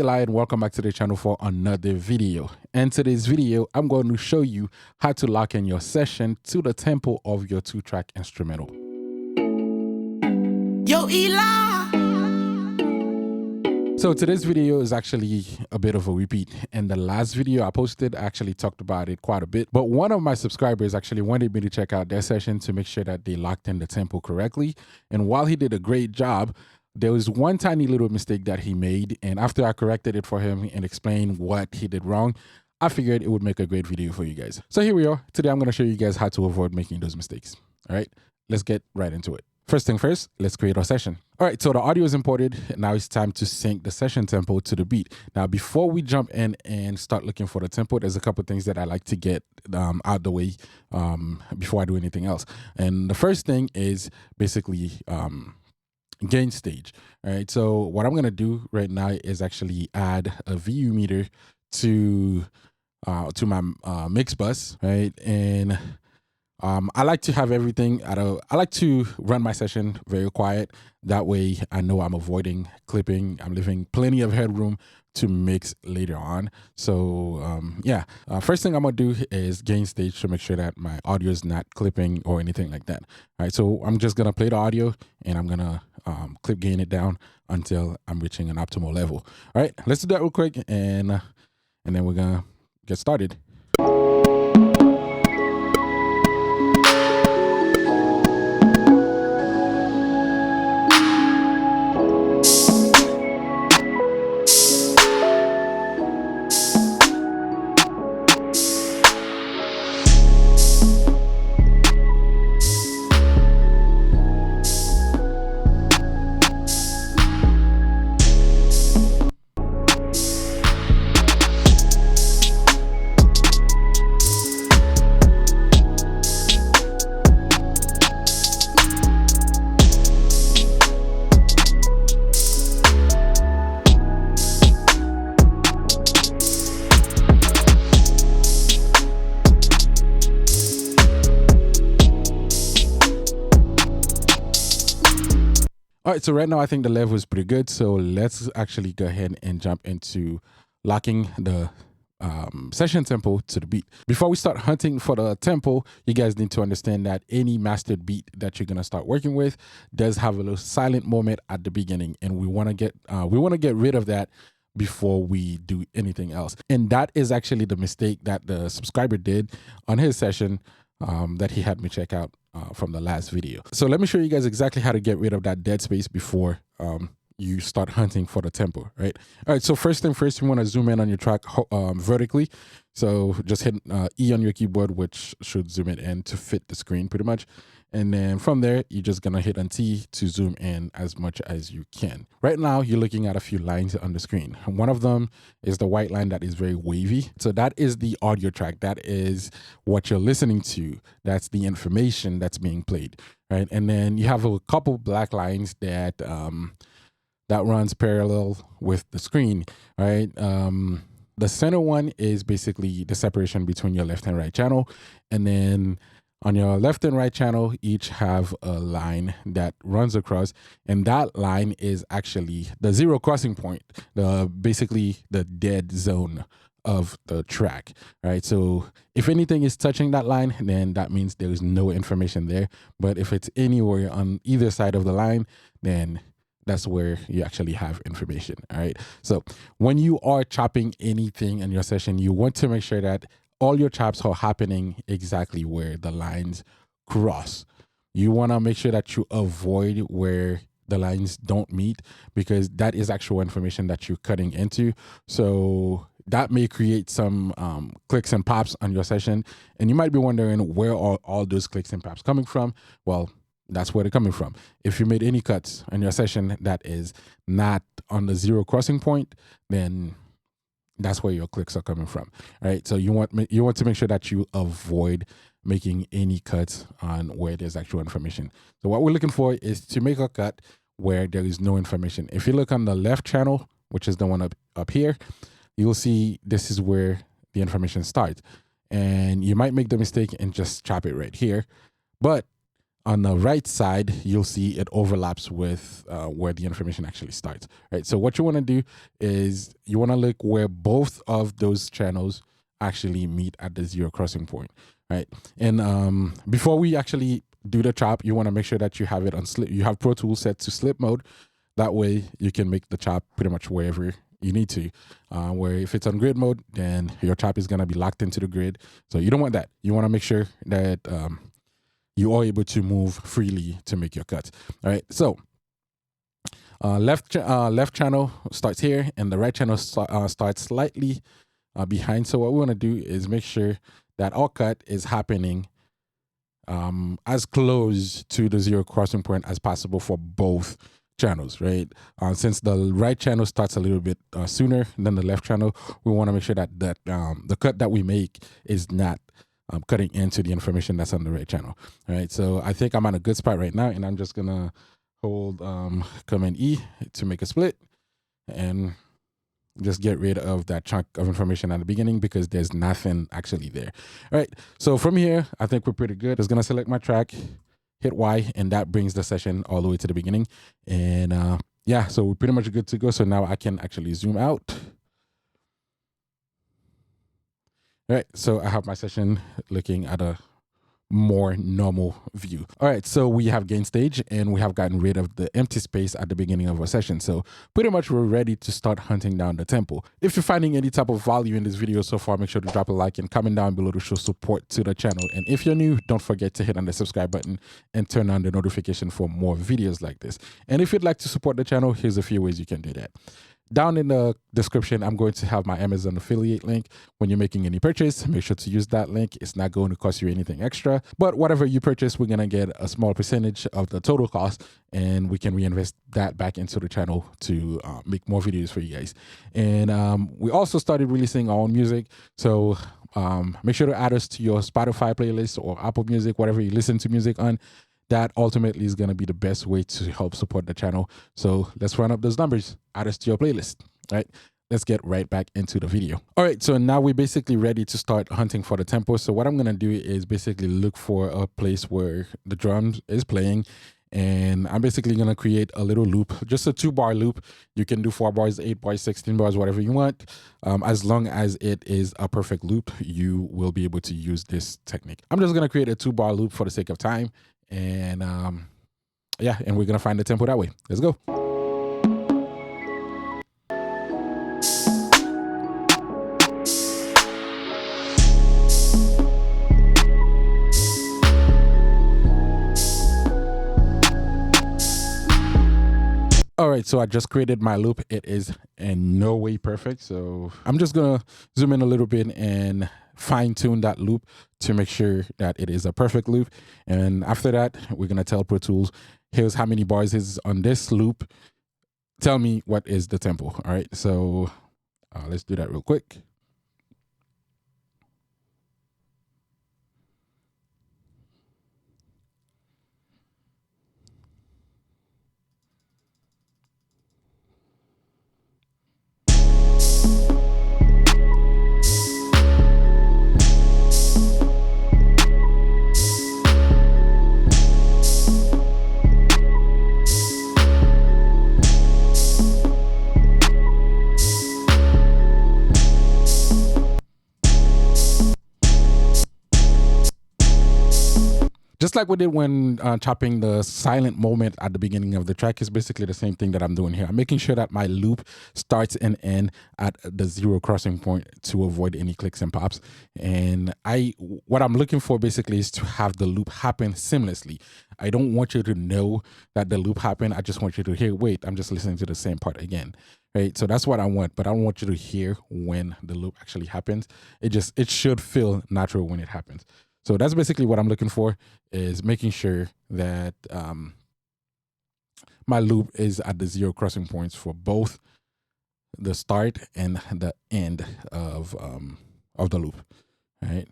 Eli and welcome back to the channel for another video. In today's video, I'm going to show you how to lock in your session to the tempo of your 2-track instrumental. Yo, Eli! So today's video is actually a bit of a repeat. In the last video I posted, I actually talked about it quite a bit, but one of my subscribers actually wanted me to check out their session to make sure that they locked in the tempo correctly. And while he did a great job, there was one tiny little mistake that he made, and after I corrected it for him and explained what he did wrong, I figured it would make a great video for you guys. So here we are. Today I'm going to show you guys how to avoid making those mistakes. All right, let's get right into it. First thing first, let's create our session. All right, so the audio is imported. Now it's time to sync the session tempo to the beat. Now, before we jump in and start looking for the tempo, there's a couple of things that I like to get out the way before I do anything else. And the first thing is basically gain stage. All right, so what I'm gonna do right now is actually add a VU meter to my mix bus, right? And I like to have everything I like to run my session very quiet. That way I know I'm avoiding clipping. I'm leaving plenty of headroom to mix later on. So yeah, first thing I'm gonna do is gain stage to make sure that my audio is not clipping or anything like that. All right, so I'm just gonna play the audio and I'm gonna clip gain it down until I'm reaching an optimal level. All right, let's do that real quick and then we're gonna get started. All right, so right now I think the level is pretty good. So let's actually go ahead and jump into locking the session tempo to the beat. Before we start hunting for the tempo, you guys need to understand that any mastered beat that you're gonna start working with does have a little silent moment at the beginning, and we want to get rid of that before we do anything else. And that is actually the mistake that the subscriber did on his session that he had me check out from the last video. So let me show you guys exactly how to get rid of that dead space before you start hunting for the tempo, right? All right, so first thing first, you want to zoom in on your track vertically. So just hit E on your keyboard, which should zoom it in to fit the screen pretty much. And then from there, you're just gonna hit on T to zoom in as much as you can. Right now, you're looking at a few lines on the screen. One of them is the white line that is very wavy. So that is the audio track. That is what you're listening to. That's the information that's being played, right? And then you have a couple black lines that that runs parallel with the screen, right? The center one is basically the separation between your left and right channel. And then on your left and right channel, each have a line that runs across, and that line is actually the zero crossing point, basically the dead zone of the track, right? So if anything is touching that line, then that means there is no information there. But if it's anywhere on either side of the line, then that's where you actually have information. All right, so when you are chopping anything in your session, you want to make sure that all your chops are happening exactly where the lines cross. You want to make sure that you avoid where the lines don't meet, because that is actual information that you're cutting into. So that may create some clicks and pops on your session, and you might be wondering where are all those clicks and pops coming from. Well, that's where they're coming from. If you made any cuts in your session that is not on the zero crossing point, then that's where your clicks are coming from, right? So you want to make sure that you avoid making any cuts on where there's actual information. So what we're looking for is to make a cut where there is no information. If you look on the left channel, which is the one up here, you'll see this is where the information starts. And you might make the mistake and just chop it right here. But on the right side, you'll see it overlaps with where the information actually starts, right? So what you want to do is you want to look where both of those channels actually meet at the zero crossing point, right? And before we actually do the chop, you want to make sure that you have it on slip. You have Pro Tools set to slip mode. That way you can make the chop pretty much wherever you need to. Where if it's on grid mode, then your chop is going to be locked into the grid. So you don't want that. You want to make sure that you are able to move freely to make your cuts. All right, so left channel starts here, and the right channel starts slightly behind. So what we want to do is make sure that our cut is happening as close to the zero crossing point as possible for both channels, right? Since the right channel starts a little bit sooner than the left channel, we want to make sure that the cut that we make is not cutting into the information that's on the right channel. All right, so I think I'm at a good spot right now, and I'm just gonna hold Command E to make a split and just get rid of that chunk of information at the beginning because there's nothing actually there. All right, so from here, I think we're pretty good. Just gonna select my track, hit Y, and that brings the session all the way to the beginning. And yeah, so we're pretty much good to go. So now I can actually zoom out. All right, so I have my session looking at a more normal view. All right, so we have gain stage and we have gotten rid of the empty space at the beginning of our session. So pretty much we're ready to start hunting down the tempo. If you're finding any type of value in this video so far, make sure to drop a like and comment down below to show support to the channel. And if you're new, don't forget to hit on the subscribe button and turn on the notification for more videos like this. And if you'd like to support the channel, here's a few ways you can do that. Down in the description, I'm going to have my Amazon affiliate link. When you're making any purchase, make sure to use that link. It's not going to cost you anything extra, but whatever you purchase, we're going to get a small percentage of the total cost, and we can reinvest that back into the channel to make more videos for you guys. And we also started releasing our own music. So make sure to add us to your Spotify playlist or Apple Music, whatever you listen to music on. That ultimately is going to be the best way to help support the channel. So let's run up those numbers, add us to your playlist, right? Let's get right back into the video. All right, so now we're basically ready to start hunting for the tempo. So what I'm going to do is basically look for a place where the drums is playing. And I'm basically going to create a little loop, just a 2-bar loop. You can do 4 bars, 8 bars, 16 bars, whatever you want. As long as it is a perfect loop, you will be able to use this technique. I'm just going to create a 2-bar loop for the sake of time. And yeah, and we're gonna find the tempo that way. Let's go. All right, so I just created my loop. It is in no way perfect. So I'm just gonna zoom in a little bit and fine tune that loop to make sure that it is a perfect loop. And after that, we're gonna tell Pro Tools, here's how many bars is on this loop. Tell me what is the tempo. All right, so let's do that real quick. Just like we did when chopping the silent moment at the beginning of the track, is basically the same thing that I'm doing here. I'm making sure that my loop starts and ends at the zero crossing point to avoid any clicks and pops. And what I'm looking for basically is to have the loop happen seamlessly. I don't want you to know that the loop happened. I just want you to hear, wait, I'm just listening to the same part again. Right, so that's what I want, but I don't want you to hear when the loop actually happens. It should feel natural when it happens. So that's basically what I'm looking for, is making sure that my loop is at the zero crossing points for both the start and the end of the loop, right?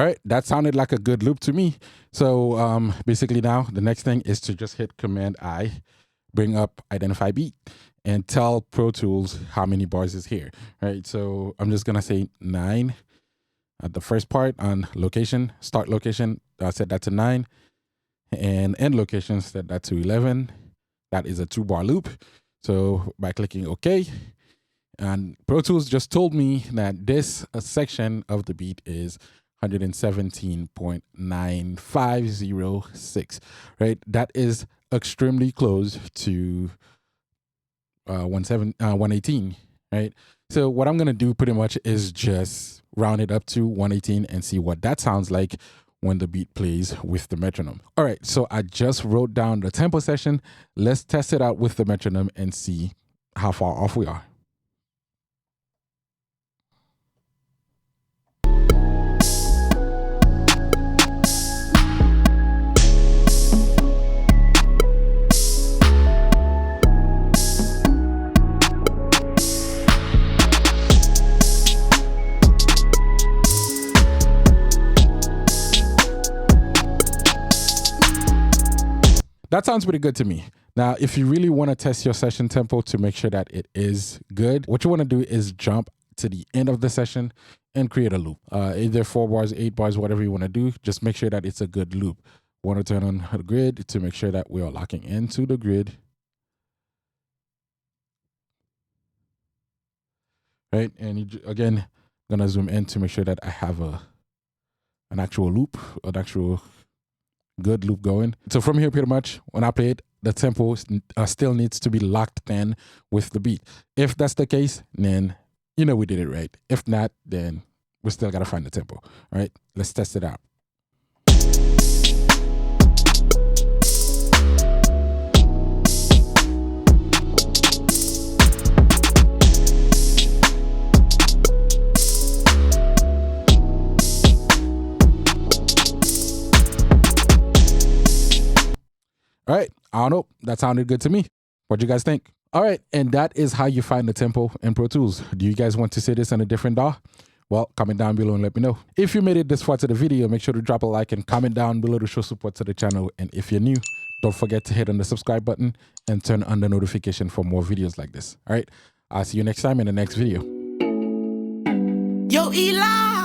All right, that sounded like a good loop to me. So basically now the next thing is to just hit Command I, bring up identify beat, and tell Pro Tools how many bars is here. Right. So I'm just gonna say 9 at the first part on location, start location. I set that to 9, and end location set that to 11. That is a 2-bar loop. So by clicking OK, and Pro Tools just told me that this section of the beat is 117.9506, right? That is extremely close to 118, right? So what I'm gonna do pretty much is just round it up to 118 and see what that sounds like when the beat plays with the metronome. All right, so I just wrote down the tempo session. Let's test it out with the metronome and see how far off we are. That sounds pretty good to me. Now, if you really want to test your session tempo to make sure that it is good, what you want to do is jump to the end of the session and create a loop. Either 4 bars, 8 bars, whatever you want to do. Just make sure that it's a good loop. Want to turn on the grid to make sure that we are locking into the grid. Right, and again, I'm gonna zoom in to make sure that I have an actual loop, an actual good loop going. So from here, pretty much, when I play it, the tempo still needs to be locked in with the beat. If that's the case, then you know we did it right. If not, then we still gotta find the tempo. All right, let's test it out. All right, I don't know. That sounded good to me. What do you guys think? All right, and that is how you find the tempo in Pro Tools. Do you guys want to see this on a different DAW? Well, comment down below and let me know. If you made it this far to the video, make sure to drop a like and comment down below to show support to the channel. And if you're new, don't forget to hit on the subscribe button and turn on the notification for more videos like this. All right, I'll see you next time in the next video. Yo, Eli!